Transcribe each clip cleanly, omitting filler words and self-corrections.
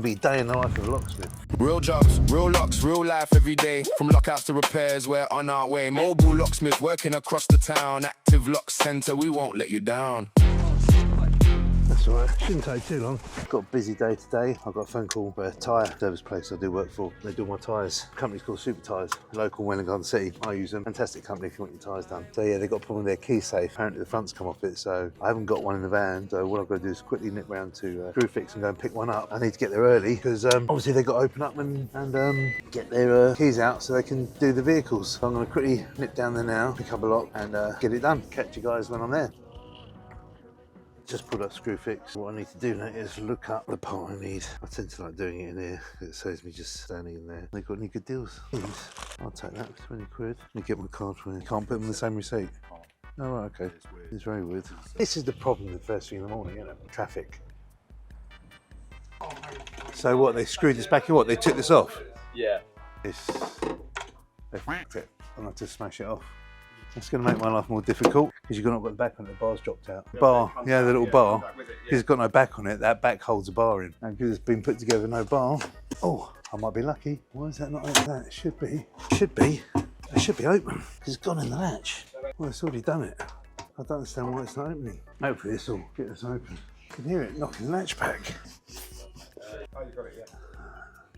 be a day in the life of a locksmith. Real jobs, real locks, real life every day. From lockouts to repairs, we're on our way. Mobile locksmith working across the town. Active lock centre, we won't let you down. That's all right, shouldn't take too long. Got a busy day today. I've got a phone call for a tyre service place I do work for. They do my tyres. The company's called Super Tyres, local Welling Garden City. I use them. Fantastic company if you want your tyres done. So yeah, they've got a problem with their key safe. Apparently the front's come off it, so I haven't got one in the van. So what I've got to do is quickly nip round to Screwfix and go and pick one up. I need to get there early because obviously they've got to open up and get their keys out so they can do the vehicles. So I'm going to quickly nip down there now, pick up a lock and get it done. Catch you guys when I'm there. Just pulled up Screwfix. What I need to do now is look up the part I need. I tend to like doing it in here. It saves me just standing in there. They've got any good deals? Please. I'll take that, 20 quid. Let me get my card from you. Can't put them in the same receipt. Oh, right, okay. It's very weird. This is the problem with first thing in the morning, isn't it? Traffic. So what, they screwed this back in? What, they took this off? Yeah. They f***ed it. I'm going to smash it off. It's going to make my life more difficult because you've not got the back on it, the bar's dropped out. The bar, yeah, the little bar, because it's got no back on it, that back holds a bar in. And because it's been put together with no bar, oh, I might be lucky. Why is that not like that? It should be. It should be. It should be open because it's gone in the latch. Well, it's already done it. I don't understand why it's not opening. Hopefully this will get this open. You can hear it knocking the latch back. Oh, you got it, yeah.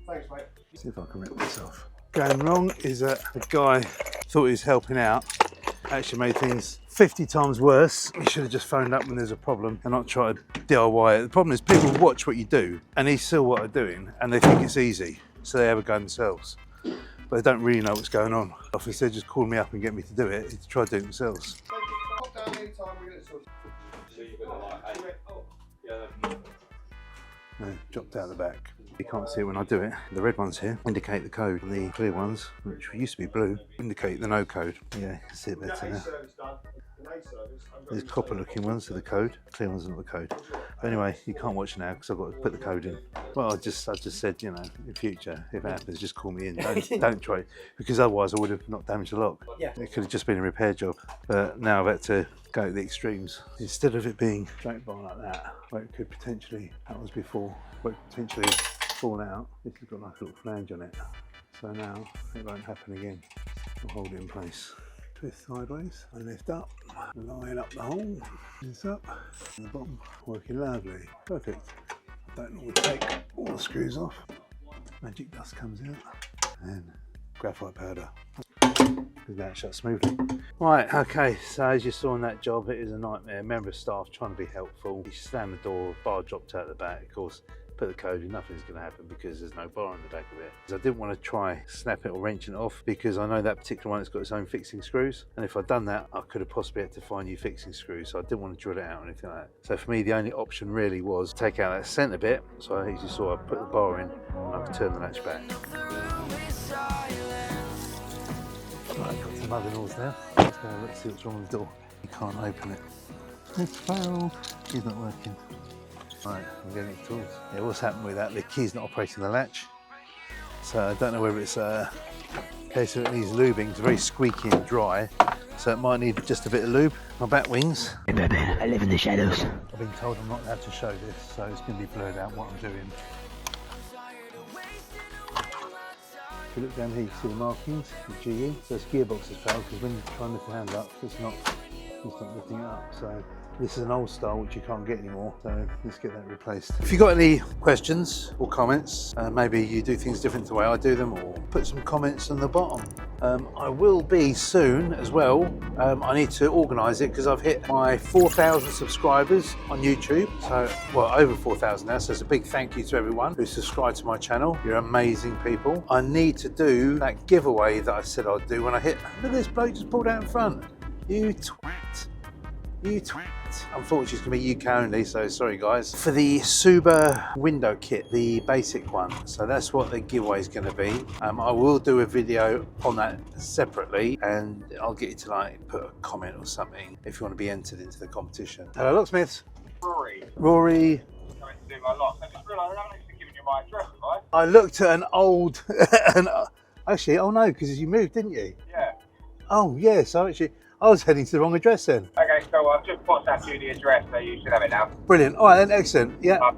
Thanks, mate. See if I can rip this off. Going wrong is that the guy thought he was helping out. Actually made things 50 times worse. You should have just phoned up when there's a problem and not tried to DIY it. The problem is people watch what you do and they see what they're doing and they think it's easy, so they have a go themselves. But they don't really know what's going on. If instead just call me up and get me to do it, to try to do it themselves. No, dropped out the back. You can't see it when I do it. The red ones here indicate the code, and the clear ones, which used to be blue, indicate the no code. Yeah, you can see it better now. These copper looking ones are the code, clear ones are not the code. But anyway, you can't watch now because I've got to put the code in. Well, I just said, you know, in future, if it happens, just call me in. Don't try it, because otherwise I would have not damaged the lock. Yeah. It could have just been a repair job. But now I've had to go to the extremes. Instead of it being straight bar like that, where it could potentially, that was before, where it could potentially fall out, this has got like a little flange on it. So now it won't happen again. I'll hold it in place. Twist sideways and lift up, line up the hole, this up, and the bottom working lovely. Perfect. I don't normally take all the screws off. Magic dust comes out and graphite powder. Because that shuts smoothly. Right, okay, so as you saw in that job, it is a nightmare. Member of staff trying to be helpful. You slam the door, bar dropped out the back, of course. Put the code in, nothing's going to happen because there's no bar in the back of it. I didn't want to try snap it or wrenching it off because I know that particular one has got its own fixing screws, and if I'd done that I could have possibly had to find new fixing screws, so I didn't want to drill it out or anything like that. So for me the only option really was take out that centre bit, so as you saw I put the bar in and I could turn the latch back. Right, got some other doors now. Let's go and see what's wrong with the door. You can't open it. It's failed. It's not working. Right, I'm getting the tools. Yeah, what's happened with that? The key's not operating the latch. So I don't know whether it's a case of it needs lubing. It's very squeaky and dry. So it might need just a bit of lube. My bat wings. Hey baby, I live in the shadows. I've been told I'm not allowed to show this, so it's going to be blurred out what I'm doing. If you look down here, you can see the markings, the GE. So this gearbox has failed because when you try and lift the hand up, it's not lifting it up. So this is an old style which you can't get anymore, so let's get that replaced. If you've got any questions or comments, maybe you do things different to the way I do them, or put some comments on the bottom. I will be soon as well. I need to organise it because I've hit my 4,000 subscribers on YouTube. So, well, over 4,000 now, so it's a big thank you to everyone who subscribed to my channel. You're amazing people. I need to do that giveaway that I said I'd do when I hit. Look at this bloke just pulled out in front. You twat. You twat. Unfortunately, it's going to be UK only, so sorry guys. For the Suba window kit, the basic one, so that's what the giveaway is going to be. I will do a video on that separately, and I'll get you to like put a comment or something if you want to be entered into the competition. Hello, Locksmiths. Rory. Rory. Coming to do my locks. I just realised I haven't actually given you my address, have I? I looked at an old, actually, oh no, because you moved, didn't you? Yeah. Oh yes, I was heading to the wrong address then. Okay, so I've just WhatsApped you the address, so you should have it now. Brilliant. All right then, excellent. Yeah.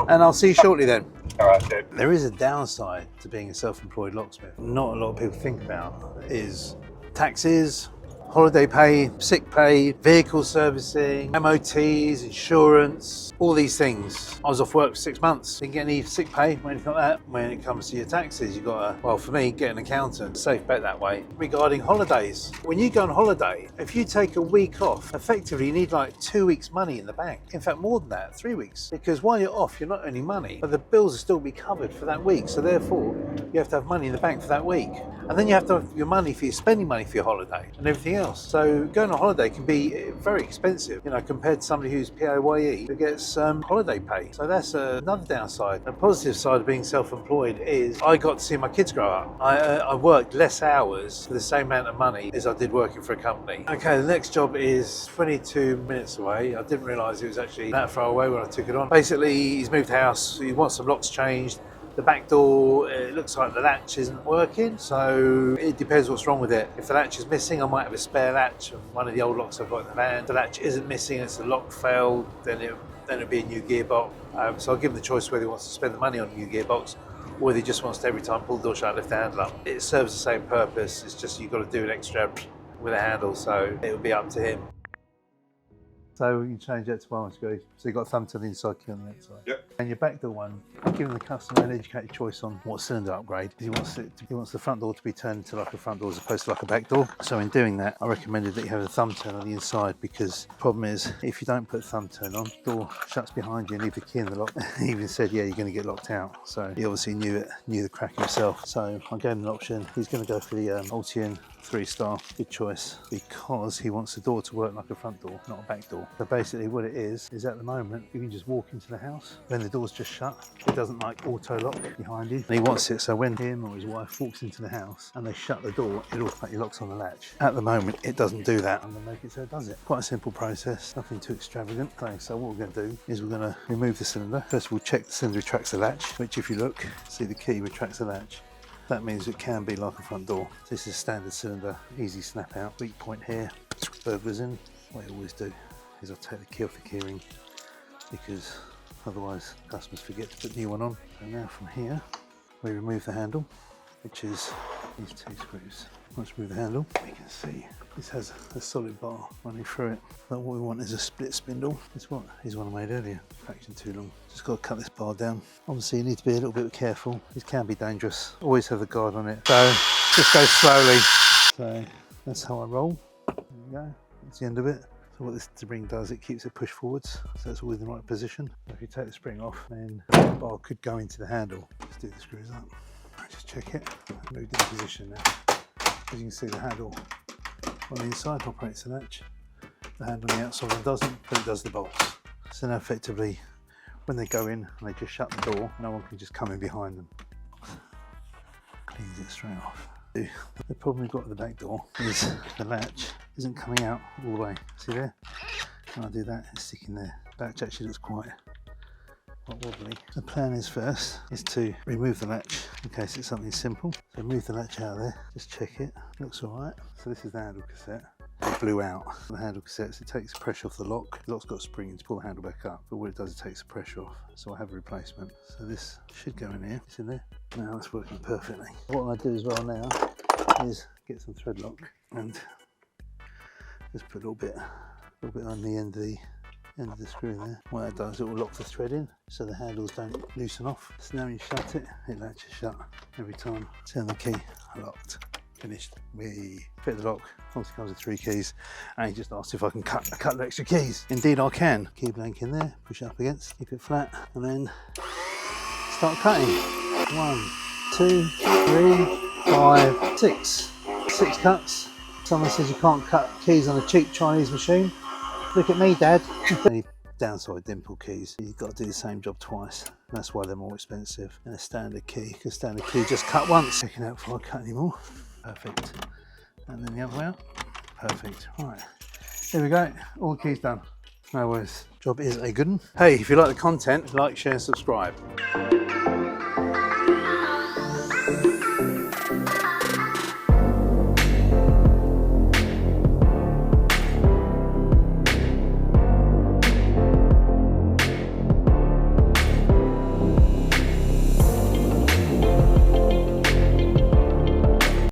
And I'll see you shortly then. There is a downside to being a self-employed locksmith. Not a lot of people think about is taxes, holiday pay, sick pay, vehicle servicing, MOTs, insurance, all these things. I was off work for 6 months. Didn't get any sick pay or anything like that. When it comes to your taxes, you've got to, well, for me, get an accountant. Safe bet that way. Regarding holidays, when you go on holiday, if you take a week off, effectively you need like 2 weeks' money in the bank. In fact, more than that, 3 weeks. Because while you're off, you're not earning money, but the bills will still be covered for that week. So therefore, you have to have money in the bank for that week. And then you have to have your money for your spending money for your holiday and everything else. So going on holiday can be very expensive, you know, compared to somebody who's PAYE who gets holiday pay. So that's another downside. The positive side of being self-employed is I got to see my kids grow up. I worked less hours for the same amount of money as I did working for a company. Okay, the next job is 22 minutes away. I didn't realise it was actually that far away when I took it on. Basically, he's moved house. He wants some locks changed. The back door, it looks like the latch isn't working, so it depends what's wrong with it. If the latch is missing, I might have a spare latch of one of the old locks I've got in the van. If the latch isn't missing, it's the lock failed, then it'll be a new gearbox. So I'll give him the choice whether he wants to spend the money on a new gearbox or whether he just wants to every time pull the door shut, lift the handle up. It serves the same purpose, it's just you've got to do an extra with a handle, so it'll be up to him. So you change that to one screw. So you've got a thumb to the inside key on the outside. Yep. And your back door one, giving the customer an educated choice on what cylinder upgrade. He wants the front door to be turned into like a front door as opposed to like a back door. So in doing that, I recommended that you have a thumb turn on the inside, because the problem is if you don't put a thumb turn on, the door shuts behind you and leave the key in the lock. He even said, yeah, you're going to get locked out. So he obviously knew the crack himself. So I gave him an option. He's going to go for the Ultian 3-star, good choice, because he wants the door to work like a front door, not a back door. So basically what it is at the moment, you can just walk into the house, when the door's just shut, it doesn't like auto lock behind you. And he wants it so when him or his wife walks into the house and they shut the door, it automatically locks on the latch. At the moment, it doesn't do that. I'm going to make it so it does it. Quite a simple process, nothing too extravagant. Okay, so what we're going to do is we're going to remove the cylinder. First of all, check the cylinder retracts the latch, which if you look, see the key retracts the latch. That means it can be like a front door. This is a standard cylinder, easy snap out. Weak point here, burglars in. What I always do is I'll take the key off the keyring, because otherwise customers forget to put the new one on. So now from here, we remove the handle, which is these 2 screws. Once we remove the handle, we can see this has a solid bar running through it. But what we want is a split spindle. This one is one I made earlier, fraction too long. Just got to cut this bar down. Obviously you need to be a little bit careful. This can be dangerous. Always have the guard on it. So just go slowly. So that's how I roll. There we go. That's the end of it. So what this spring does, it keeps it pushed forwards, so it's always in the right position. So if you take the spring off, then the bar could go into the handle. Let's do the screws up. Just check it. Moved into position now. As you can see, the handle on the inside operates the latch. The handle on the outside one doesn't, but it does the bolts. So now effectively, when they go in and they just shut the door, no one can just come in behind them. Cleans it straight off. The problem we've got with the back door is the latch isn't coming out all the way. See there? When I do that, it's sticking there. The latch actually looks quite wobbly. The plan is first is to remove the latch in case it's something simple. So remove the latch out of there, just check it. Looks alright. So this is the handle cassette. It blew out. The handle cassettes, it takes pressure off the lock. The lock's got a spring to pull the handle back up, but what it does, it takes the pressure off. So I have a replacement. So this should go in here. It's in there. Now it's working perfectly. What I do as well now is get some thread lock and just put a little bit on the end of the screw there. What that does, it will lock the thread in so the handles don't loosen off. So now when you shut it, it latches shut every time. Turn the key, locked. Finished. We fit the lock. Obviously comes with 3 keys, and he just asked if I can cut a couple of extra keys. Indeed I can. Key blank in there, push it up against, keep it flat, and then start cutting. 1, 2, 3, 5, 6. 6 cuts. Someone says you can't cut keys on a cheap Chinese machine. Look at me, Dad. Any downside dimple keys, you've got to do the same job twice. That's why they're more expensive than a standard key, because standard key just cut once. Check it out before I cut anymore. Perfect. And then the other way out. Perfect. Right. There we go. All the keys done. No worries. Job is a good one. Hey, if you like the content, like, share and subscribe.